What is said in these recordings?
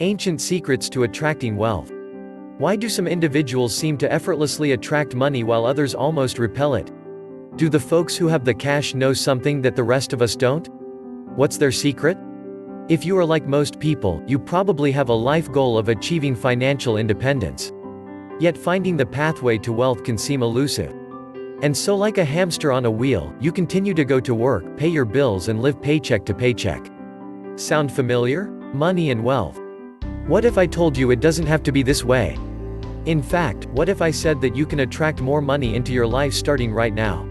Ancient secrets to attracting wealth. Why do some individuals seem to effortlessly attract money while others almost repel it? Do the folks who have the cash know something that the rest of us don't? What's their secret? If you are like most people, you probably have a life goal of achieving financial independence. Yet finding the pathway to wealth can seem elusive. And so, like a hamster on a wheel, you continue to go to work, pay your bills and live paycheck to paycheck. Sound familiar? Money and wealth. What if I told you it doesn't have to be this way? In fact, what if I said that you can attract more money into your life starting right now?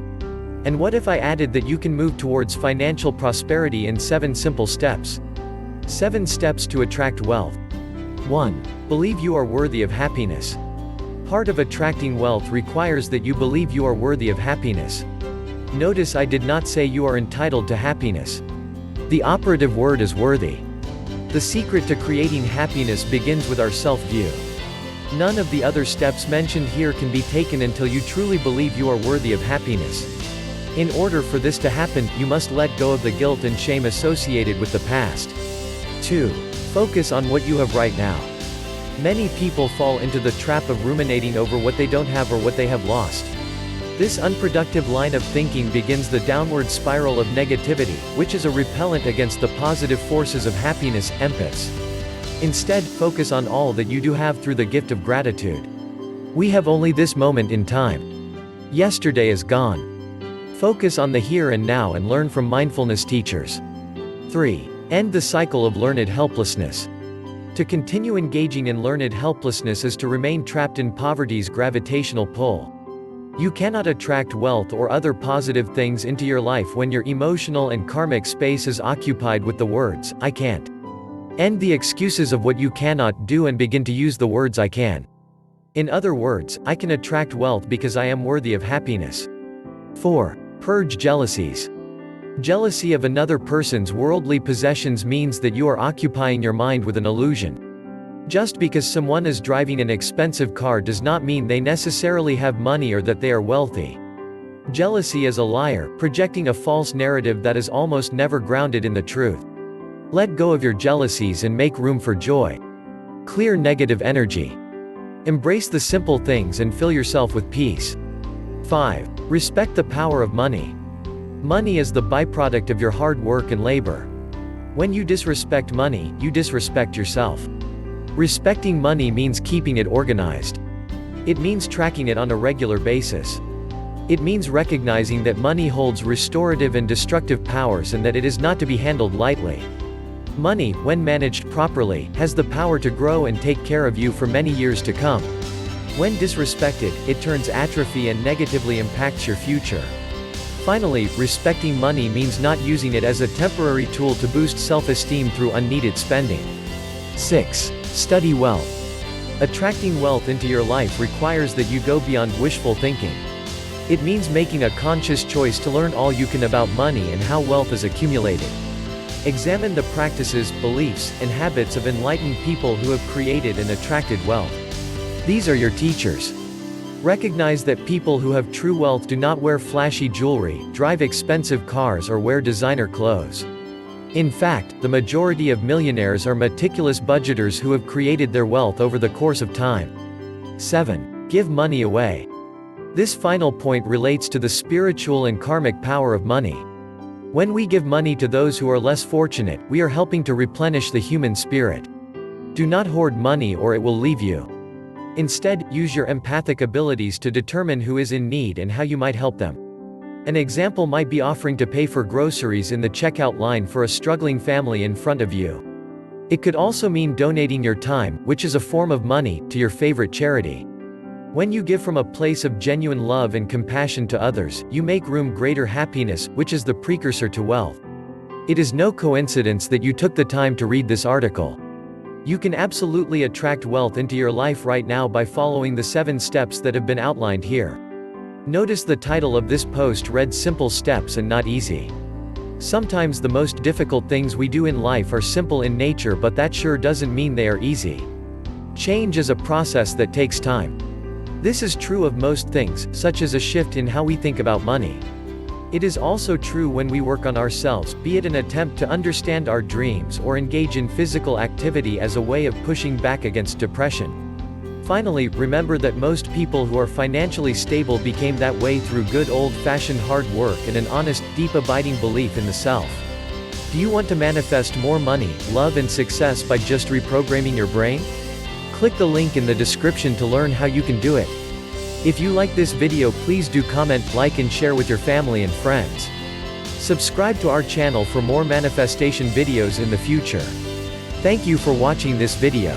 And what if I added that you can move towards financial prosperity in 7 simple steps? 7 steps to attract wealth. 1. Believe you are worthy of happiness. Part of attracting wealth requires that you believe you are worthy of happiness. Notice I did not say you are entitled to happiness. The operative word is worthy. The secret to creating happiness begins with our self-view. None of the other steps mentioned here can be taken until you truly believe you are worthy of happiness. In order for this to happen, you must let go of the guilt and shame associated with the past. 2. Focus on what you have right now. Many people fall into the trap of ruminating over what they don't have or what they have lost. This unproductive line of thinking begins the downward spiral of negativity, which is a repellent against the positive forces of happiness, empaths. Instead, focus on all that you do have through the gift of gratitude. We have only this moment in time. Yesterday is gone. Focus on the here and now and learn from mindfulness teachers. 3. End the cycle of learned helplessness. To continue engaging in learned helplessness is to remain trapped in poverty's gravitational pull. You cannot attract wealth or other positive things into your life when your emotional and karmic space is occupied with the words, I can't. End the excuses of what you cannot do and begin to use the words I can. In other words, I can attract wealth because I am worthy of happiness. 4. Purge jealousies. Jealousy of another person's worldly possessions means that you are occupying your mind with an illusion. Just because someone is driving an expensive car does not mean they necessarily have money or that they are wealthy. Jealousy is a liar, projecting a false narrative that is almost never grounded in the truth. Let go of your jealousies and make room for joy. Clear negative energy. Embrace the simple things and fill yourself with peace. 5. Respect the power of money. Money is the byproduct of your hard work and labor. When you disrespect money, you disrespect yourself. Respecting money means keeping it organized. It means tracking it on a regular basis. It means recognizing that money holds restorative and destructive powers and that it is not to be handled lightly. Money, when managed properly, has the power to grow and take care of you for many years to come. When disrespected, it turns atrophy and negatively impacts your future. Finally, respecting money means not using it as a temporary tool to boost self-esteem through unneeded spending. 6. Study wealth. Attracting wealth into your life requires that you go beyond wishful thinking. It means making a conscious choice to learn all you can about money and how wealth is accumulated. Examine the practices, beliefs, and habits of enlightened people who have created and attracted wealth. These are your teachers. Recognize that people who have true wealth do not wear flashy jewelry, drive expensive cars or wear designer clothes. In fact, the majority of millionaires are meticulous budgeters who have created their wealth over the course of time. 7. Give money away. This final point relates to the spiritual and karmic power of money. When we give money to those who are less fortunate, we are helping to replenish the human spirit. Do not hoard money or it will leave you. Instead, use your empathic abilities to determine who is in need and how you might help them. An example might be offering to pay for groceries in the checkout line for a struggling family in front of you. It could also mean donating your time, which is a form of money, to your favorite charity. When you give from a place of genuine love and compassion to others, you make room for greater happiness, which is the precursor to wealth. It is no coincidence that you took the time to read this article. You can absolutely attract wealth into your life right now by following the 7 steps that have been outlined here. Notice the title of this post read Simple Steps and Not Easy. Sometimes the most difficult things we do in life are simple in nature, but that sure doesn't mean they are easy. Change is a process that takes time. This is true of most things, such as a shift in how we think about money. It is also true when we work on ourselves, be it an attempt to understand our dreams or engage in physical activity as a way of pushing back against depression. Finally, remember that most people who are financially stable became that way through good old-fashioned hard work and an honest, deep abiding belief in the self. Do you want to manifest more money, love and success by just reprogramming your brain? Click the link in the description to learn how you can do it. If you like this video, please do comment, like and share with your family and friends. Subscribe to our channel for more manifestation videos in the future. Thank you for watching this video.